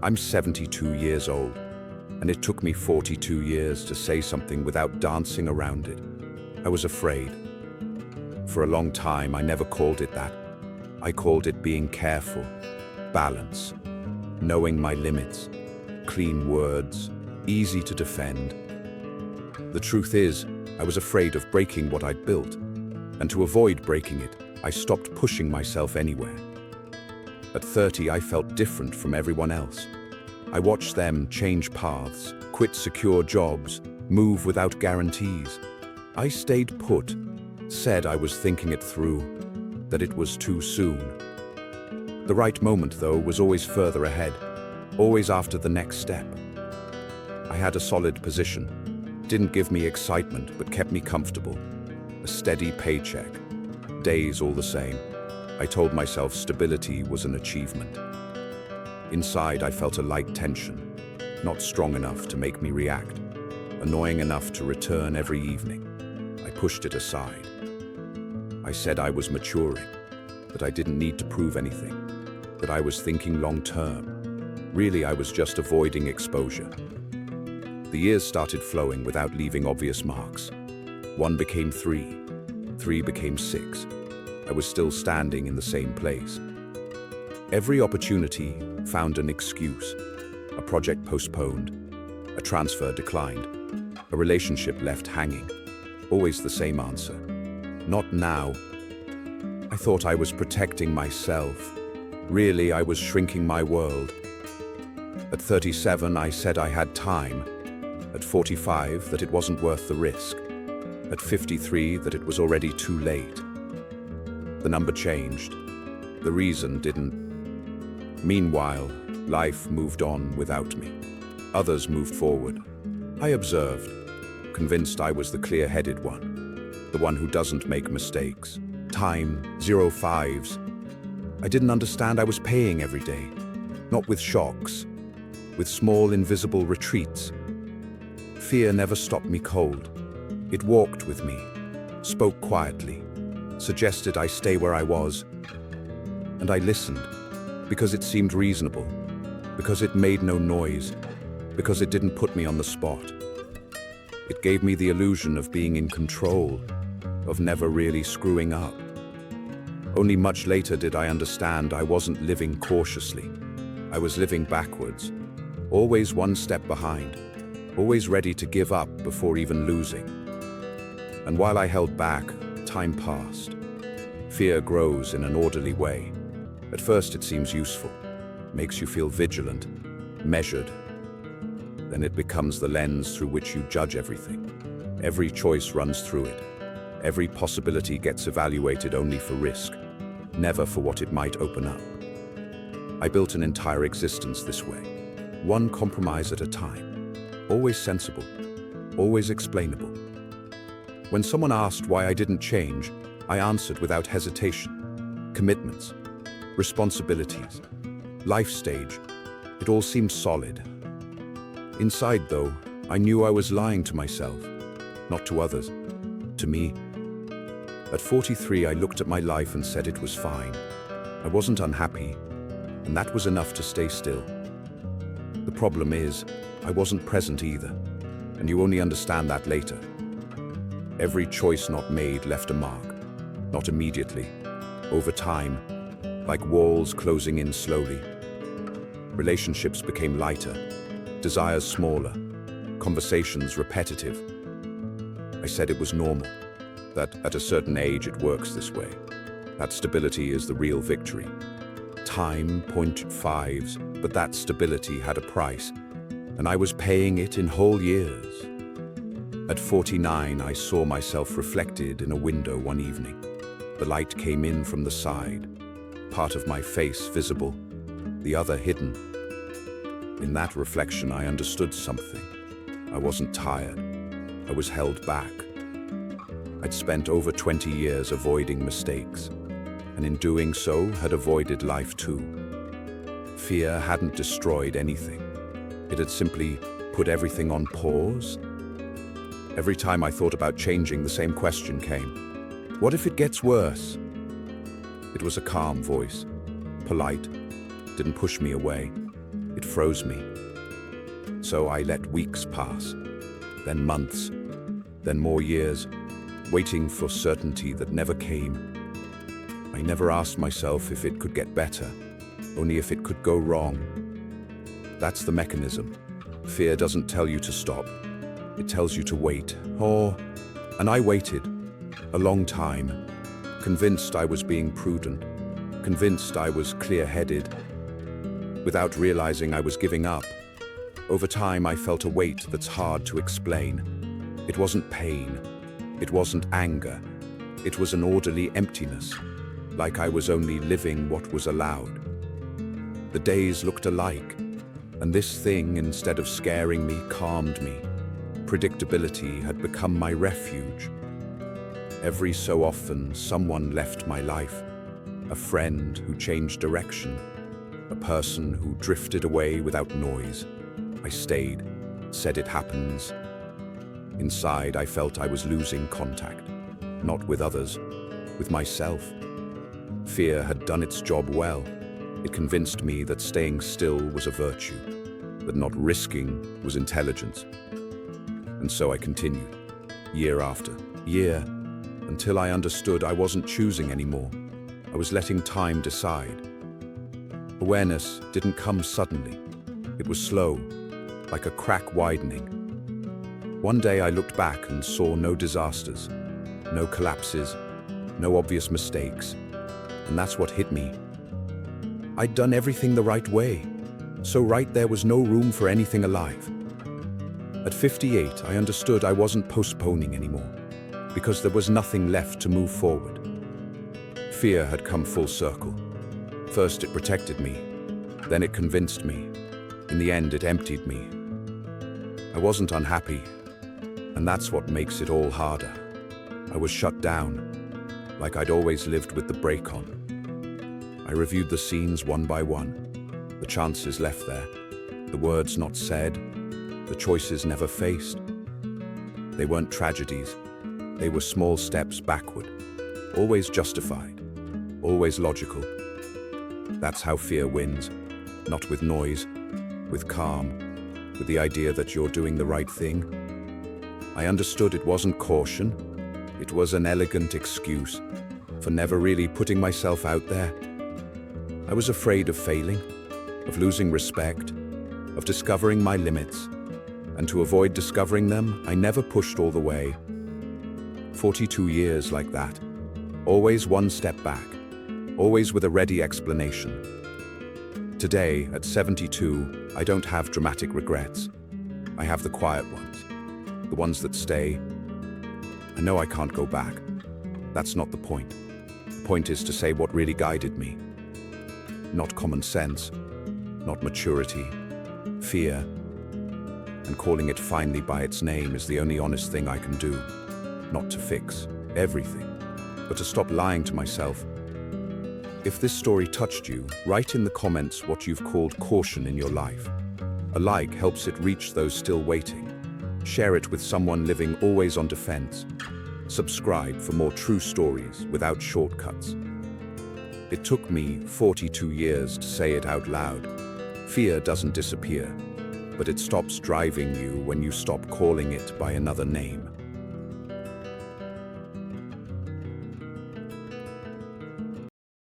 I'm 72 years old, and it took me 42 years to say something without dancing around it. I was afraid. For a long time, I never called it that. I called it being careful, balance, knowing my limits, clean words, easy to defend. The truth is, I was afraid of breaking what I'd built, and to avoid breaking it, I stopped pushing myself anywhere. At 30, I felt different from everyone else. I watched them change paths, quit secure jobs, move without guarantees. I stayed put, said I was thinking it through, that it was too soon. The right moment, though, was always further ahead, always after the next step. I had a solid position, didn't give me excitement but kept me comfortable. A steady paycheck, days all the same. I told myself stability was an achievement. Inside, I felt a light tension, not strong enough to make me react, annoying enough to return every evening. I pushed it aside. I said I was maturing, that I didn't need to prove anything, that I was thinking long-term. Really, I was just avoiding exposure. The years started flowing without leaving obvious marks. 1 became 3, 3 became 6. I was still standing in the same place. Every opportunity found an excuse. A project postponed, a transfer declined, a relationship left hanging. Always the same answer. Not now. I thought I was protecting myself. Really, I was shrinking my world. At 37, I said I had time. At 45, that it wasn't worth the risk. At 53, that it was already too late. The number changed. The reason didn't. Meanwhile, life moved on without me. Others moved forward. I observed, convinced I was the clear-headed one, the one who doesn't make mistakes. Time, 05s. I didn't understand I was paying every day, not with shocks, with small invisible retreats. Fear never stopped me cold. It walked with me, spoke quietly, suggested I stay where I was. And I listened, because it seemed reasonable, because it made no noise, because it didn't put me on the spot. It gave me the illusion of being in control, of never really screwing up. Only much later did I understand I wasn't living cautiously. I was living backwards, always one step behind, always ready to give up before even losing. And while I held back, time passed. Fear grows in an orderly way. At first it seems useful, makes you feel vigilant, measured. Then it becomes the lens through which you judge everything. Every choice runs through it. Every possibility gets evaluated only for risk, never for what it might open up. I built an entire existence this way, one compromise at a time, always sensible, always explainable. When someone asked why I didn't change, I answered without hesitation. Commitments, responsibilities, life stage, it all seemed solid. Inside, though, I knew I was lying to myself, not to others, to me. At 43, I looked at my life and said it was fine. I wasn't unhappy, and that was enough to stay still. The problem is, I wasn't present either, and you only understand that later. Every choice not made left a mark, not immediately, over time, like walls closing in slowly. Relationships became lighter, desires smaller, conversations repetitive. I said it was normal, that at a certain age it works this way, that stability is the real victory. Time, 0.5s, but that stability had a price, and I was paying it in whole years. At 49, I saw myself reflected in a window one evening. The light came in from the side, part of my face visible, the other hidden. In that reflection, I understood something. I wasn't tired. I was held back. I'd spent over 20 years avoiding mistakes, and in doing so, had avoided life too. Fear hadn't destroyed anything. It had simply put everything on pause. Every time I thought about changing, the same question came. What if it gets worse? It was a calm voice, polite, didn't push me away. It froze me. So I let weeks pass, then months, then more years, waiting for certainty that never came. I never asked myself if it could get better, only if it could go wrong. That's the mechanism. Fear doesn't tell you to stop. It tells you to wait. And I waited. A long time. Convinced I was being prudent. Convinced I was clear-headed. Without realizing I was giving up. Over time, I felt a weight that's hard to explain. It wasn't pain. It wasn't anger. It was an orderly emptiness, like I was only living what was allowed. The days looked alike, and this thing, instead of scaring me, calmed me. Predictability had become my refuge. Every so often, someone left my life. A friend who changed direction. A person who drifted away without noise. I stayed, said it happens. Inside, I felt I was losing contact. Not with others, with myself. Fear had done its job well. It convinced me that staying still was a virtue, that not risking was intelligence. And so I continued, year after year, until I understood I wasn't choosing anymore. I was letting time decide. Awareness didn't come suddenly. It was slow, like a crack widening. One day I looked back and saw no disasters, no collapses, no obvious mistakes. And that's what hit me. I'd done everything the right way, so right there was no room for anything alive. At 58, I understood I wasn't postponing anymore, because there was nothing left to move forward. Fear had come full circle. First it protected me, then it convinced me. In the end, it emptied me. I wasn't unhappy, and that's what makes it all harder. I was shut down, like I'd always lived with the brake on. I reviewed the scenes one by one, the chances left there, the words not said, the choices never faced. They weren't tragedies, they were small steps backward, always justified, always logical. That's how fear wins, not with noise, with calm, with the idea that you're doing the right thing. I understood it wasn't caution, it was an elegant excuse for never really putting myself out there. I was afraid of failing, of losing respect, of discovering my limits, and to avoid discovering them, I never pushed all the way. 42 years like that, always one step back, always with a ready explanation. Today, at 72, I don't have dramatic regrets. I have the quiet ones, the ones that stay. I know I can't go back. That's not the point. The point is to say what really guided me. Not common sense, not maturity, fear. And calling it finally by its name is the only honest thing I can do. Not to fix everything, but to stop lying to myself. If this story touched you, write in the comments what you've called caution in your life. A like helps it reach those still waiting. Share it with someone living always on defense. Subscribe for more true stories without shortcuts. It took me 42 years to say it out loud. Fear doesn't disappear, but it stops driving you when you stop calling it by another name.